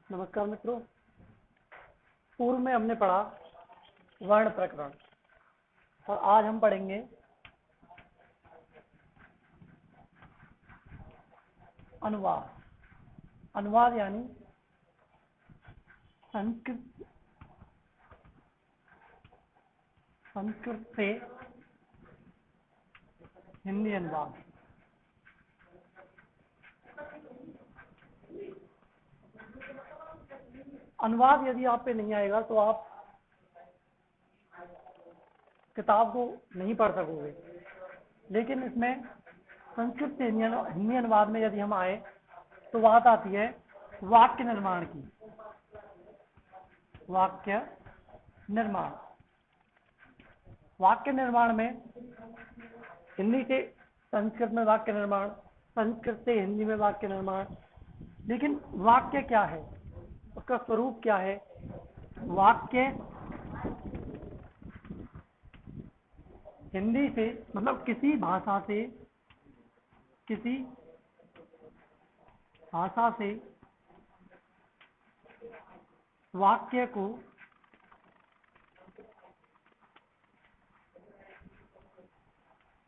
नमस्कार मित्रों। पूर्व में हमने पढ़ा वर्ण प्रकरण और आज हम पढ़ेंगे अनुवाद। अनुवाद यानी संस्कृत से हिंदी अनुवाद। अनुवाद यदि आप पे नहीं आएगा तो आप किताब को नहीं पढ़ सकोगे, लेकिन इसमें संस्कृत से हिंदी अनुवाद में यदि हम आए तो बात आती है वाक्य निर्माण की। वाक्य निर्माण, वाक्य निर्माण में हिंदी से संस्कृत में वाक्य निर्माण, संस्कृत से हिंदी में वाक्य निर्माण। लेकिन वाक्य क्या है, उसका स्वरूप क्या है? वाक्य हिंदी से मतलब किसी भाषा से वाक्य को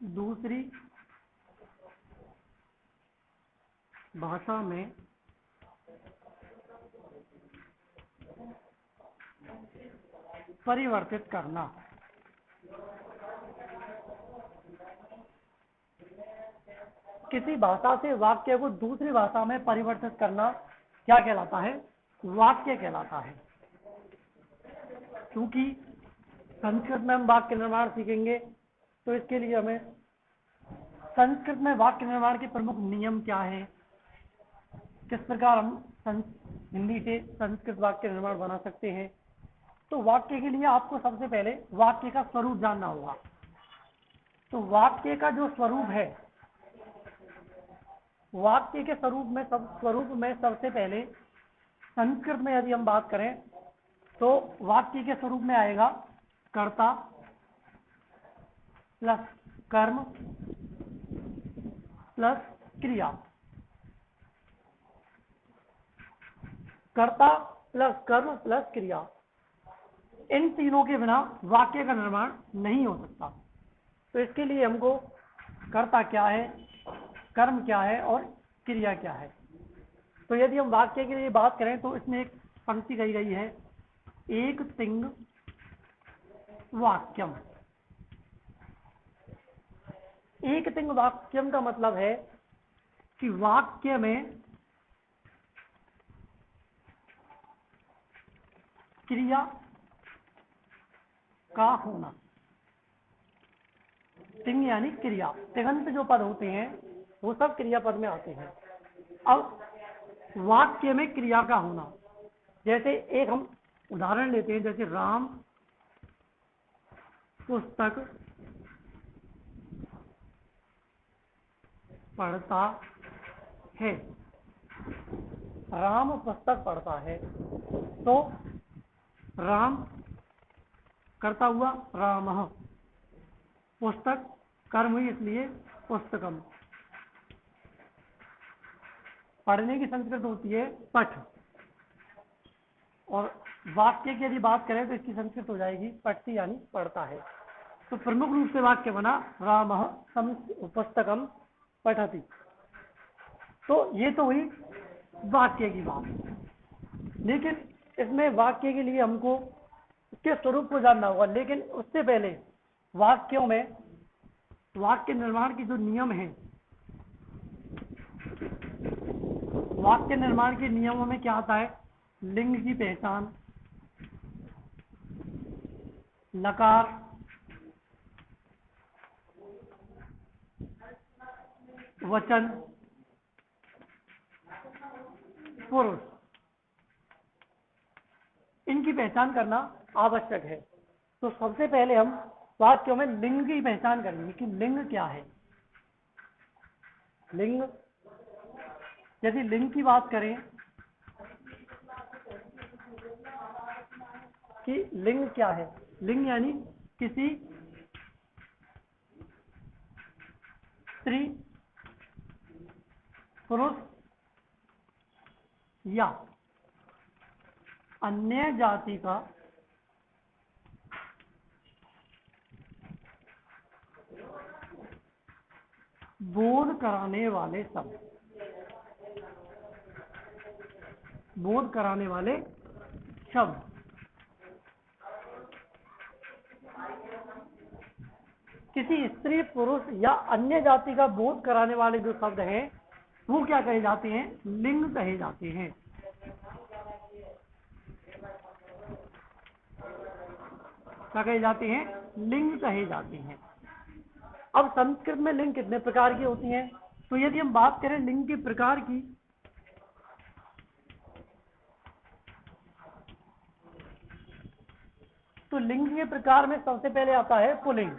दूसरी भाषा में परिवर्तित करना। किसी भाषा से वाक्य को दूसरी भाषा में परिवर्तित करना क्या कहलाता है? वाक्य कहलाता है। क्योंकि संस्कृत में हम वाक्य निर्माण सीखेंगे तो इसके लिए हमें संस्कृत में वाक्य निर्माण के प्रमुख नियम क्या है, किस प्रकार हम हिंदी से संस्कृत वाक्य निर्माण बना सकते हैं। तो वाक्य के लिए आपको सबसे पहले वाक्य का स्वरूप जानना होगा। तो वाक्य का जो स्वरूप है, वाक्य के स्वरूप में सबसे पहले संस्कृत में यदि हम बात करें तो वाक्य के स्वरूप में आएगा कर्ता प्लस कर्म प्लस क्रिया। कर्ता प्लस कर्म प्लस क्रिया, इन तीनों के बिना वाक्य का निर्माण नहीं हो सकता। तो इसके लिए हमको कर्ता क्या है, कर्म क्या है और क्रिया क्या है। तो यदि हम वाक्य के लिए बात करें तो इसमें एक पंक्ति कही गई है, एक तिंग वाक्यम। एक तिंग वाक्यम का मतलब है कि वाक्य में क्रिया का होना। तिंग यानी क्रिया, तिगंत जो पद होते हैं वो सब क्रिया पद में आते हैं। अब वाक्य में क्रिया का होना, जैसे एक हम उदाहरण लेते हैं, जैसे राम पुस्तक पढ़ता है। राम पुस्तक पढ़ता है तो राम करता हुआ रामः, पुस्तक कर्म हुई इसलिए पुस्तकम। पढ़ने की संस्कृत होती है पठ, और वाक्य की यदि बात करें तो इसकी संस्कृत हो जाएगी पठती यानी पढ़ता है। तो प्रमुख रूप से वाक्य बना रामः पुस्तकम पठति। तो ये तो हुई वाक्य की बात। लेकिन इसमें वाक्य के लिए हमको इसके स्वरूप को जानना होगा। लेकिन उससे पहले वाक्यों में वाक्य निर्माण की जो नियम है, वाक्य निर्माण के नियमों में क्या आता है? लिंग की पहचान, लकार, वचन, पुरुष, इनकी पहचान करना आवश्यक है। तो सबसे पहले हम वाक्यों में लिंग की पहचान करेंगे कि लिंग क्या है। लिंग, यदि लिंग की बात करें कि लिंग क्या है, लिंग यानी किसी स्त्री, पुरुष या अन्य जाति का बोध कराने वाले शब्द, बोध कराने वाले शब्द। किसी स्त्री पुरुष या अन्य जाति का बोध कराने वाले जो शब्द हैं वो क्या कहे जाते हैं? लिंग कहे जाते हैं। क्या कहे जाते हैं? लिंग कहे जाते हैं। अब संस्कृत में लिंग कितने प्रकार की होती हैं? तो यदि हम बात करें लिंग के प्रकार की, तो लिंग के प्रकार में सबसे पहले आता है पुल्लिंग।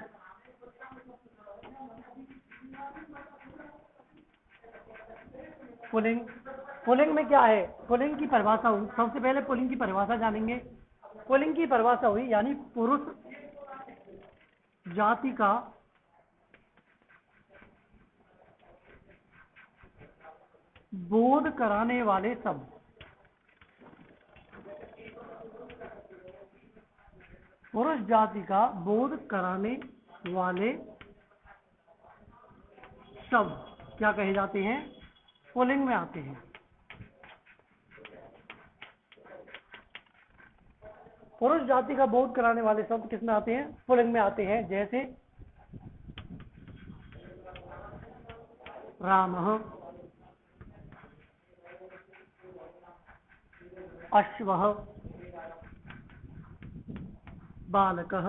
पुल्लिंग, पुल्लिंग में क्या है? पुल्लिंग की परिभाषा हुई, सबसे पहले पुल्लिंग की परिभाषा जानेंगे। पुल्लिंग की परिभाषा हुई यानी पुरुष जाति का बोध कराने वाले शब्द। पुरुष जाति का बोध कराने वाले शब्द क्या कहे जाते हैं? पुल्लिंग में आते हैं। पुरुष जाति का बोध कराने वाले शब्द किसमें आते हैं? पुल्लिंग में आते हैं। जैसे रामः, अश्वः, बालकः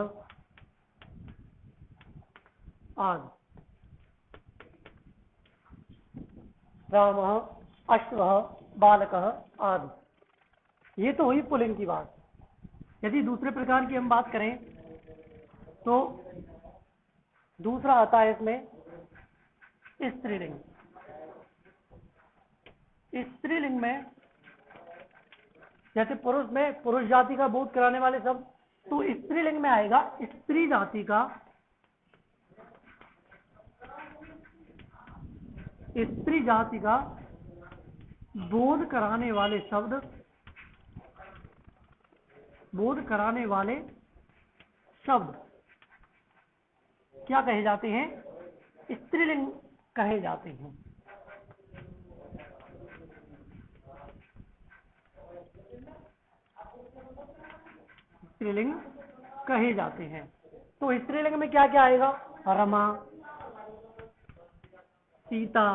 आदि। रामः, अश्वः, बालकः आदि। ये तो हुई पुल्लिंग की बात। यदि दूसरे प्रकार की हम बात करें तो दूसरा आता है इसमें स्त्रीलिंग। स्त्रीलिंग में जैसे पुरुष में पुरुष जाति का बोध कराने वाले शब्द, तो स्त्रीलिंग में आएगा स्त्री जाति का, स्त्री जाति का बोध कराने वाले शब्द, बोध कराने वाले शब्द क्या कहे जाते हैं? स्त्रीलिंग कहे जाते हैं। स्त्रीलिंग कहे जाते हैं। तो स्त्रीलिंग में क्या क्या आएगा? रमा, सीता,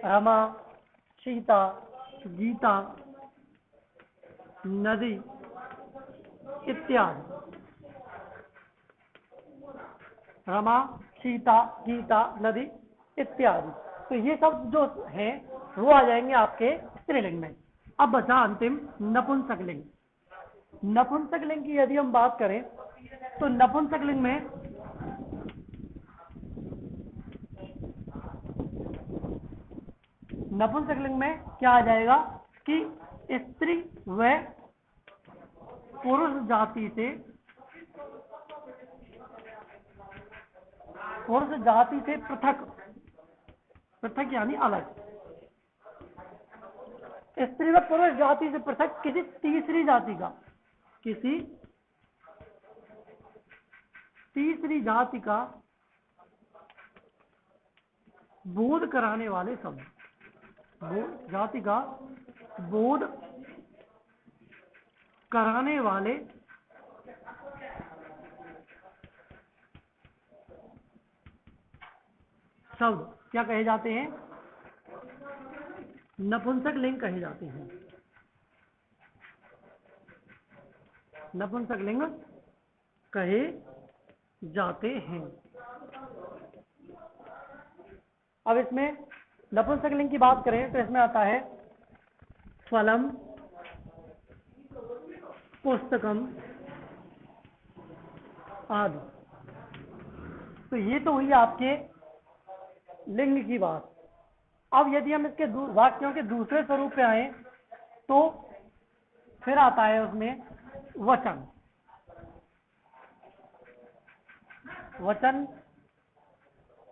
रमा, सीता, गीता, नदी इत्यादि। रमा, सीता, गीता, नदी इत्यादि। तो ये सब जो हैं वो आ जाएंगे आपके स्त्रीलिंग में। अब बचा अंतिम नपुंसकलिंग। नपुंसकलिंग की यदि हम बात करें तो नपुंसकलिंग में क्या आ जाएगा कि स्त्री व पुरुष जाति से, पुरुष जाति से पृथक, पृथक यानी अलग, स्त्री व पुरुष जाति से पृथक किसी तीसरी जाति का, किसी तीसरी जाति का बोध कराने वाले शब्द, जाति का बोध कराने वाले शब्द क्या कहे जाते हैं? नपुंसक लिंग कहे जाते हैं। नपुंसक लिंग कहे जाते हैं। अब इसमें नपुंसक लिंग की बात करें तो इसमें आता है फलम, पुस्तकम आदि। तो ये तो हुई आपके लिंग की बात। अब यदि हम इसके वाक्यों के दूसरे स्वरूप पे आए तो फिर आता है उसमें वचन। वचन,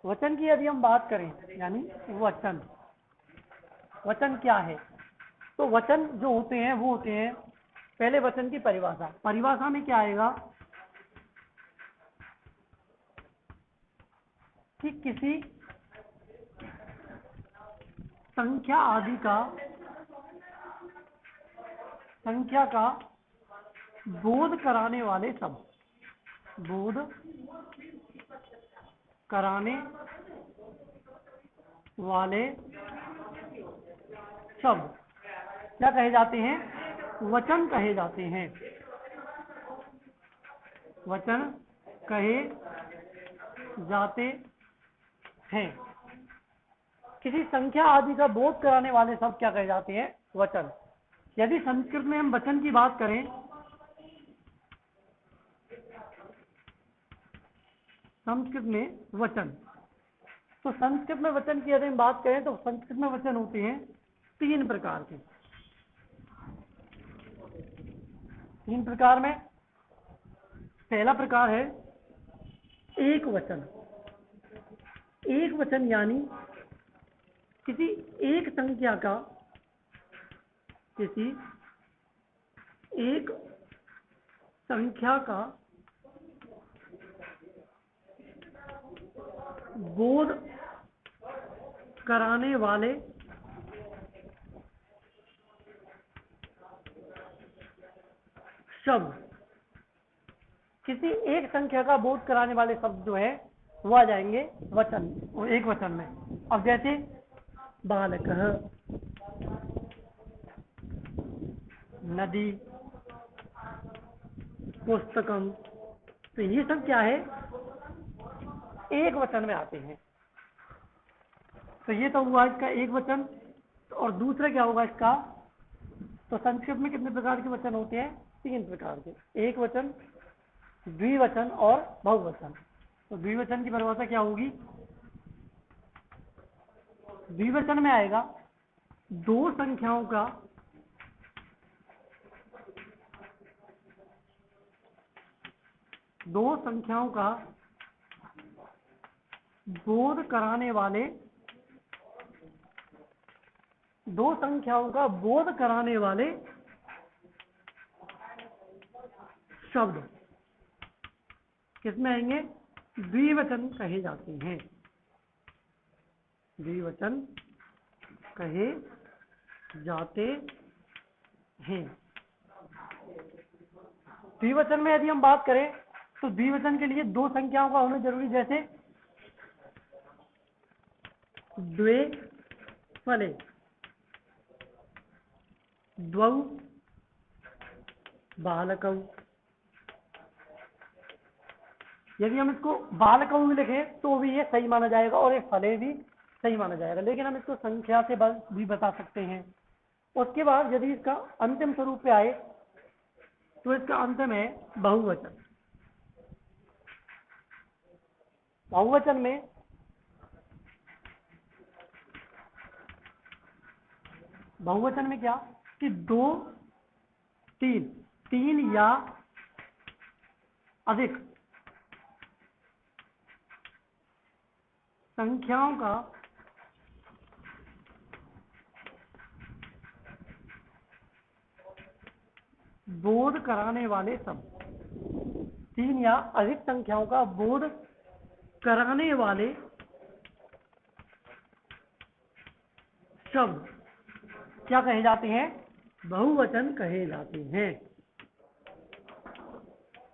वचन की यदि हम बात करें यानी वचन, वचन क्या है? तो वचन जो होते हैं वो होते हैं, पहले वचन की परिभाषा। परिभाषा में क्या आएगा कि किसी संख्या आदि का, संख्या का बोध कराने वाले शब्द, बोध कराने वाले शब्द क्या कहे जाते हैं? वचन कहे जाते हैं। वचन कहे जाते हैं। किसी संख्या आदि का बोध कराने वाले शब्द क्या कहे जाते हैं? वचन। यदि संस्कृत में हम वचन की बात करें, संस्कृत में वचन, तो संस्कृत में वचन की यदि हम बात करें तो संस्कृत में वचन होते हैं 3 प्रकार के। 3 प्रकार में पहला प्रकार है एक वचन। एक वचन यानी किसी एक संख्या का, किसी एक संख्या का बोध कराने वाले शब्द, किसी एक संख्या का बोध कराने वाले शब्द जो है वो आ जाएंगे वचन, वो एक वचन में। अब जैसे बालकः, नदी, पुस्तकम, तो ये सब क्या है? एक वचन में आते हैं। तो ये तो हुआ इसका एक वचन। और दूसरा क्या होगा इसका? तो संस्कृत में कितने प्रकार के वचन होते हैं? 3 प्रकार के, एक वचन, द्विवचन और बहुवचन। तो द्विवचन की परिभाषा क्या होगी? द्विवचन में आएगा दो संख्याओं का बोध कराने वाले, दो संख्याओं का बोध कराने वाले शब्द किसमें आएंगे? द्विवचन कहे जाते हैं। द्विवचन कहे जाते हैं। द्विवचन में यदि हम बात करें तो द्विवचन के लिए दो संख्याओं का होना जरूरी, जैसे द्वे फले, द्वौ बालकौ। यदि हम इसको बालकौ में लिखें तो भी ये सही माना जाएगा और ये फले भी सही माना जाएगा, लेकिन हम इसको संख्या से भी बता सकते हैं। उसके बाद यदि इसका अंतिम स्वरूप पे आए तो इसका अंतिम है बहुवचन। बहुवचन में क्या कि दो, तीन या अधिक संख्याओं का बोध कराने वाले शब्द, 3 या अधिक संख्याओं का बोध कराने वाले शब्द क्या कहे जाते हैं? बहुवचन कहे जाते हैं।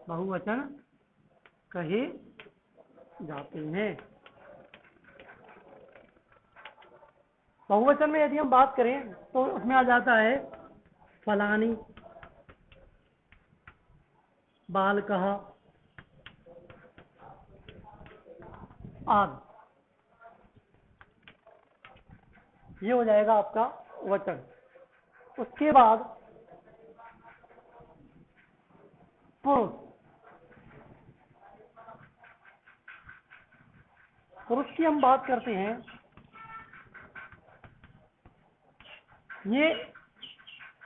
बहुवचन कहे जाते हैं। बहुवचन में यदि हम बात करें तो उसमें आ जाता है फलानी, बालकः आदि। ये हो जाएगा आपका वचन। उसके बाद पुरुष। पुरुष की हम बात करते हैं, ये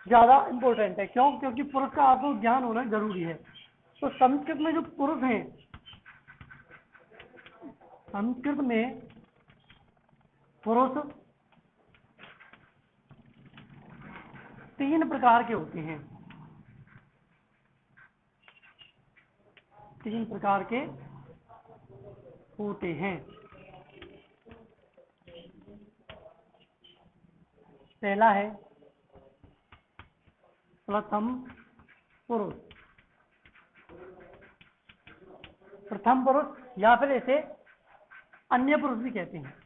ज्यादा इंपॉर्टेंट है। क्यों? क्योंकि पुरुष का आपको ज्ञान होना जरूरी है। तो संस्कृत में जो पुरुष हैं, संस्कृत में पुरुष तीन प्रकार के होते हैं, तीन प्रकार के होते हैं। पहला है प्रथम पुरुष, प्रथम पुरुष या फिर इसे अन्य पुरुष भी कहते हैं।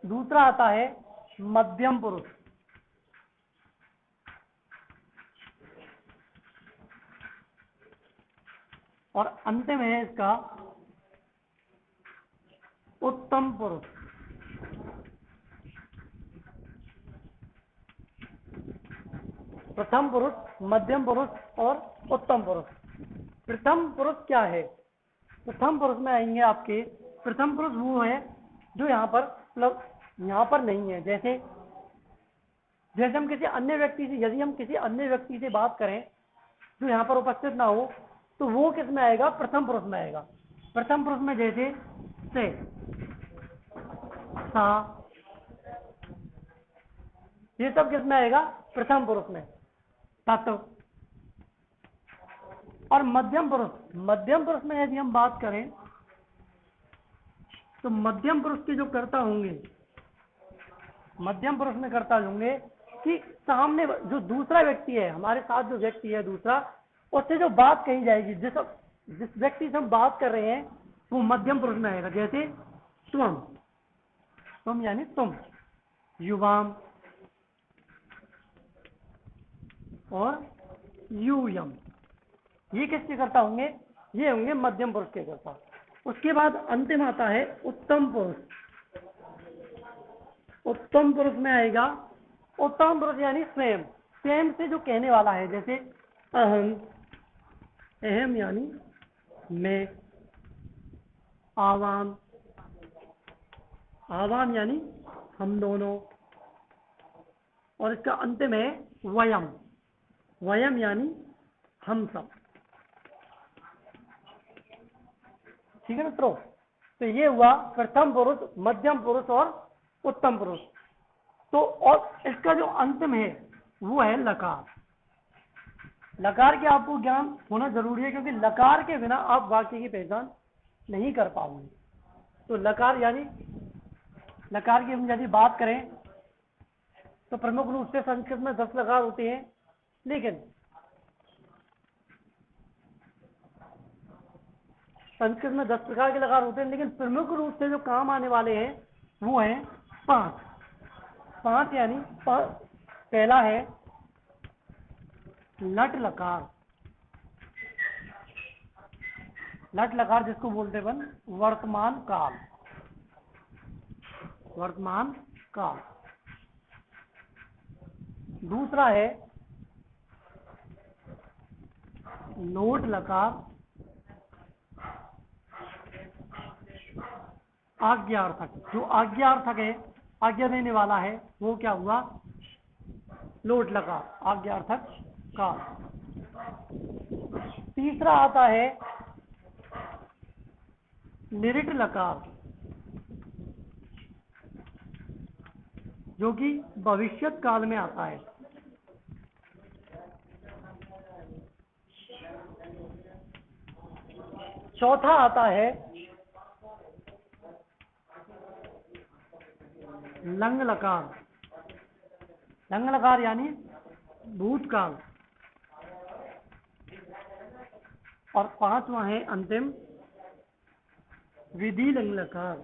दूसरा आता है मध्यम पुरुष, और अंतिम है इसका उत्तम पुरुष। प्रथम पुरुष, मध्यम पुरुष और उत्तम पुरुष। प्रथम पुरुष क्या है? प्रथम पुरुष में आएंगे आपके, प्रथम पुरुष वो है जो यहाँ पर मतलब यहाँ पर नहीं है। जैसे जैसे हम किसी अन्य व्यक्ति से, यदि हम किसी अन्य व्यक्ति से बात करें जो यहाँ पर उपस्थित ना हो, तो वो किस में आएगा? प्रथम पुरुष में आएगा। प्रथम पुरुष में जैसे से, सा, ये सब किस में आएगा? प्रथम पुरुष में। तत्व। और मध्यम पुरुष, मध्यम पुरुष में यदि हम बात करें तो मध्यम पुरुष के जो कर्ता होंगे, मध्यम पुरुष में कर्ता होंगे कि सामने जो दूसरा व्यक्ति है, हमारे साथ जो व्यक्ति है दूसरा, उससे जो बात कही जाएगी, जिस व्यक्ति से हम बात कर रहे हैं, वो मध्यम पुरुष में आएगा। जैसे तुम, तुम यानी तुम, युवाम और यूयम, ये किसके कर्ता होंगे? ये होंगे मध्यम पुरुष के कर्ता। उसके बाद अंतिम आता है उत्तम पुरुष। उत्तम पुरुष में आएगा, उत्तम पुरुष यानी स्वयं, स्वयं से जो कहने वाला है। जैसे अहम, अहम यानी मैं, आवाम, आवाम यानी हम दोनों, और इसका अंतिम है वयम, वयम यानी हम सब। ठीक है मित्रों? तो ये हुआ प्रथम पुरुष, मध्यम पुरुष और उत्तम पुरुष। तो और इसका जो अंतिम है वो है लकार। लकार के आपको ज्ञान होना जरूरी है, क्योंकि लकार के बिना आप वाक्य की पहचान नहीं कर पाओगे। तो लकार यानी, लकार की हम यदि बात करें तो प्रमुख रूप से संस्कृत में 10 लकार होते हैं, लेकिन संस्कृत में 10 प्रकार के लकार होते हैं, लेकिन प्रमुख रूप से जो काम आने वाले हैं वो हैं 5। 5 यानी पहला है लट लकार। लट लकार जिसको बोलते हैं वर्तमान काल, वर्तमान काल। दूसरा है लोट लकार, आज्ञार्थक। जो आज्ञार्थक है, आज्ञा देने वाला है, वो क्या हुआ? लोट लकार, आज्ञार्थक काल। तीसरा आता है निरिट लकार, जो कि भविष्यत काल में आता है। चौथा आता है लंग लकार, लंग लकार यानी भूतकाल। और पांचवा है अंतिम विधि लिंग लकार।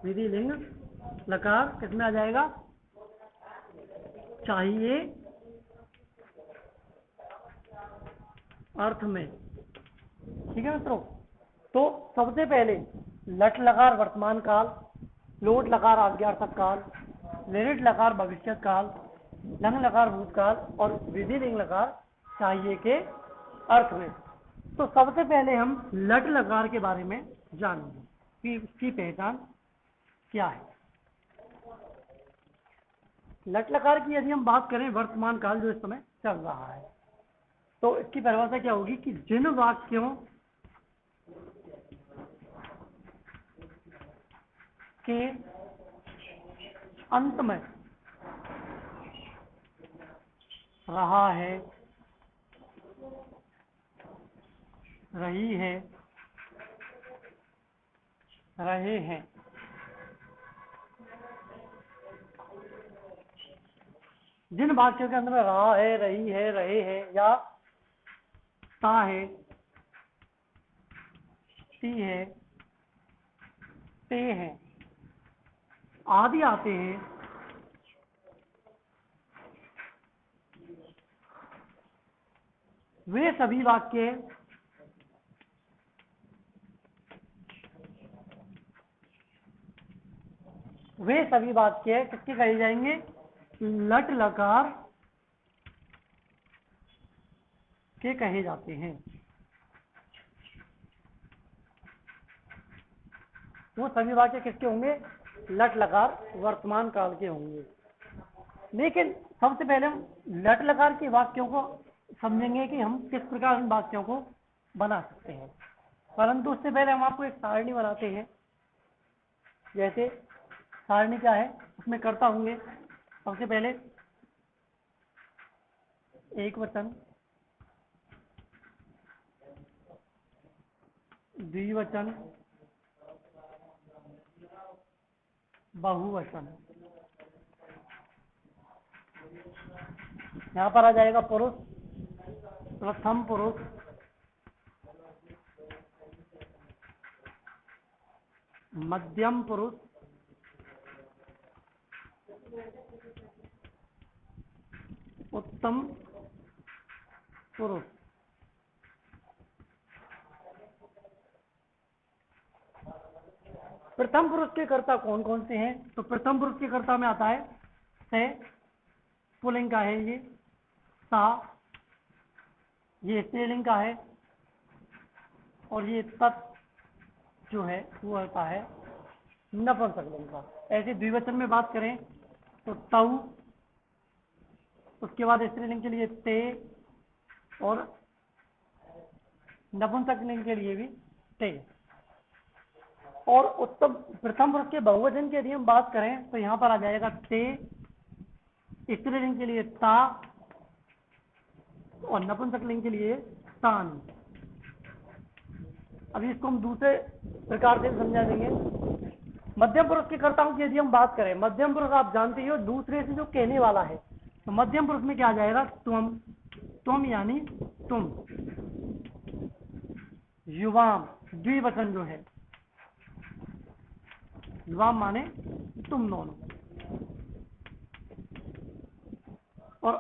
विधि लिंग लकार किसमें आ जाएगा? चाहिए अर्थ में। ठीक है मित्रों? तो सबसे पहले लट लकार वर्तमान काल, लोट लकार आज्ञार्थक काल, निरिट लकार भविष्यत काल, लंग लकार भूतकाल और विधि लिंग लकार चाहिए के अर्थ में। तो सबसे पहले हम लट लकार के बारे में जानेंगे कि इसकी पहचान क्या है। लट लकार की यदि हम बात करें, वर्तमान काल जो इस समय चल रहा है, तो इसकी परिभाषा क्या होगी कि जिन वाक्यों के अंत में रहा है, रही है, रहे हैं। जिन वाक्यों के अंदर में रहा है, रही है, रहे हैं या ता है, ती है, ते हैं आदि आते हैं, वे सभी वाक्य किसके कहे जाएंगे? लट लकार के कहे जाते हैं। वो सभी वाक्य किसके होंगे? लट लकार वर्तमान काल के होंगे। लेकिन सबसे पहले हम लट लकार के वाक्यों को समझेंगे कि हम किस प्रकार उन वाक्यों को बना सकते हैं। परंतु उससे पहले हम आपको एक सारणी बनाते हैं। जैसे सारणी क्या है, उसमें कर्ता होंगे सबसे पहले एक वचन, द्विवचन, बहुवचन। यहां पर आ जाएगा पुरुष, प्रथम पुरुष, मध्यम पुरुष, उत्तम पुरुष। प्रथम पुरुष के कर्ता कौन कौन से हैं? तो प्रथम पुरुष के कर्ता में आता है से, पुल्लिंग का है ये, सा, ये स्त्रीलिंग का है, और ये तत् जो है वो होता है नपुंसकलिंग का। ऐसे द्विवचन में बात करें तो तौ, उसके बाद स्त्रीलिंग के लिए ते, और नपुंसकलिंग के लिए भी ते। और उत्तम प्रथम पुरुष के बहुवचन की यदि हम बात करें तो यहां पर आ जाएगा ते, स्त्रीलिंग के लिए ता, और नपुंसकलिंग के लिए तान। अभी इसको हम दूसरे प्रकार से समझा देंगे। मध्यम पुरुष के कर्ताओं की यदि हम बात करें, मध्यम पुरुष आप जानते हो दूसरे से जो कहने वाला है, तो मध्यम पुरुष में क्या आ जाएगा? तुम, तुम यानी तुम। युवाम द्विवचन जो है, युवाम माने तुम दोनों। और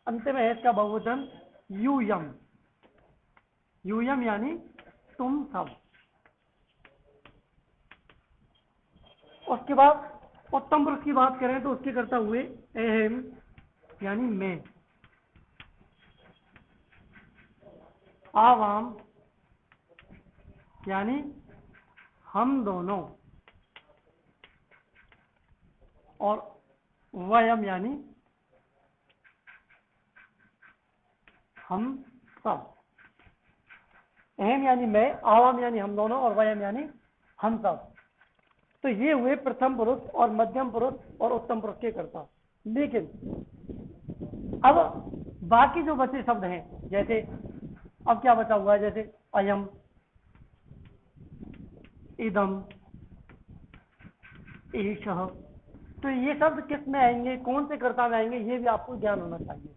अंत में है इसका बहुवचन यूयम, यूयम यानी तुम सब। उसके बाद उत्तम पुरुष की बात करें तो उसके कर्ता हुए अहम यानी मैं, आवाम यानी हम दोनों, और वयम यानी हम सब। अहम यानी मैं, आवाम यानी हम दोनों, और वयम यानी हम सब। तो ये हुए प्रथम पुरुष और मध्यम पुरुष और उत्तम पुरुष के कर्ता। लेकिन अब बाकी जो बचे शब्द हैं, जैसे अब क्या बचा हुआ है, जैसे अयम, इदम, एषः, तो ये शब्द किस में आएंगे, कौन से कर्ता में आएंगे, ये भी आपको ज्ञान होना चाहिए।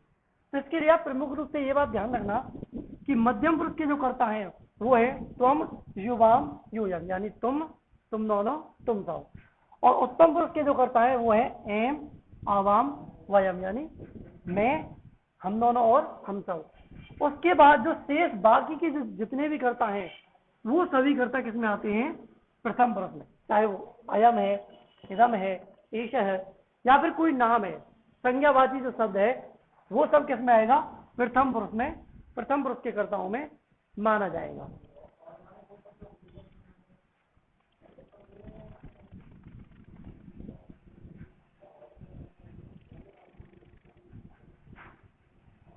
तो इसके लिए आप प्रमुख रूप से ये बात ध्यान रखना कि मध्यम पुरुष के जो कर्ता हैं वो है तुम, युवाम, यूयम यानी तुम, तुम दोनों, तुम सब। और उत्तम पुरुष के जो कर्ता है वो है एम, आवाम, वयम यानी मैं, हम दोनों और हम सब। उसके बाद जो शेष बाकी के जो जितने भी कर्ता हैं वो सभी कर्ता किस में आते हैं? प्रथम पुरुष में। चाहे वो अयम है, इदम है, ईश है, या फिर कोई नाम है, संज्ञावाची जो शब्द है वो सब किस में आएगा? प्रथम पुरुष में, प्रथम पुरुष के कर्ताओं में माना जाएगा।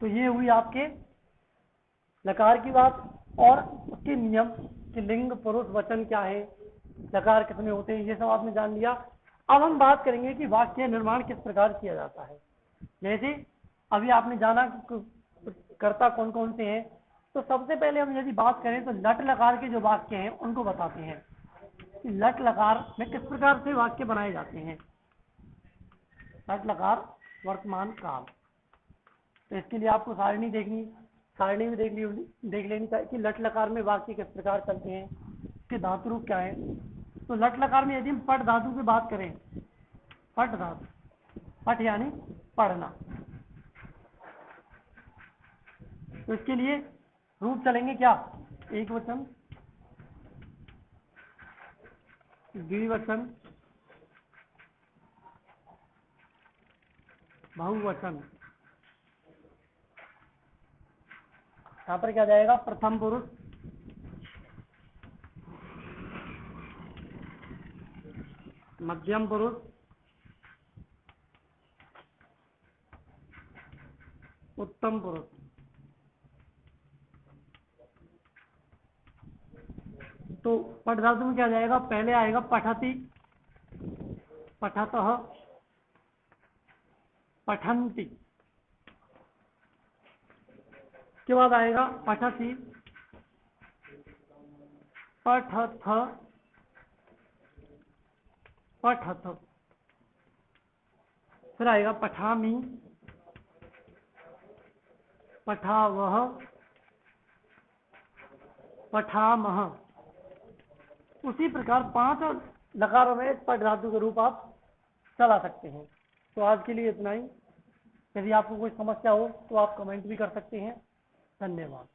तो ये हुई आपके लकार की बात और उसके नियम कि लिंग, पुरुष, वचन क्या है, लकार कितने होते हैं, ये सब आपने जान लिया। अब हम बात करेंगे कि वाक्य निर्माण किस प्रकार किया जाता है। जैसे अभी आपने जाना कि कर्ता कौन कौन से हैं, तो सबसे पहले हम यदि बात करें तो लट लकार के जो वाक्य हैं उनको बताते हैं कि लट लकार में किस प्रकार से वाक्य बनाए जाते हैं। लट लकार वर्तमान काल, तो इसके लिए आपको सारणी देखनी, सारणी में देख लेनी चाहिए कि लट लकार में वाक्य किस प्रकार चलते हैं, इसके धातु रूप क्या है। तो लट लकार में यदि हम पट धातु की बात करें, पट धातु, पट यानी पढ़ना, तो इसके लिए रूप चलेंगे क्या, एक वचन, द्विवचन, बहुवचन। यहां पर क्या जाएगा, प्रथम पुरुष, मध्यम पुरुष, उत्तम पुरुष। तो पट धातु में क्या जाएगा, पहले आएगा पठति, पठतः, पठन्ति, के बाद आएगा पठति, पठथ, पठथ, फिर आएगा पठामि, पठावह, पठामह। उसी प्रकार 5 लकारों में पट धातु के रूप आप चला सकते हैं। तो आज के लिए इतना ही। यदि आपको कोई समस्या हो तो आप कमेंट भी कर सकते हैं। धन्यवाद।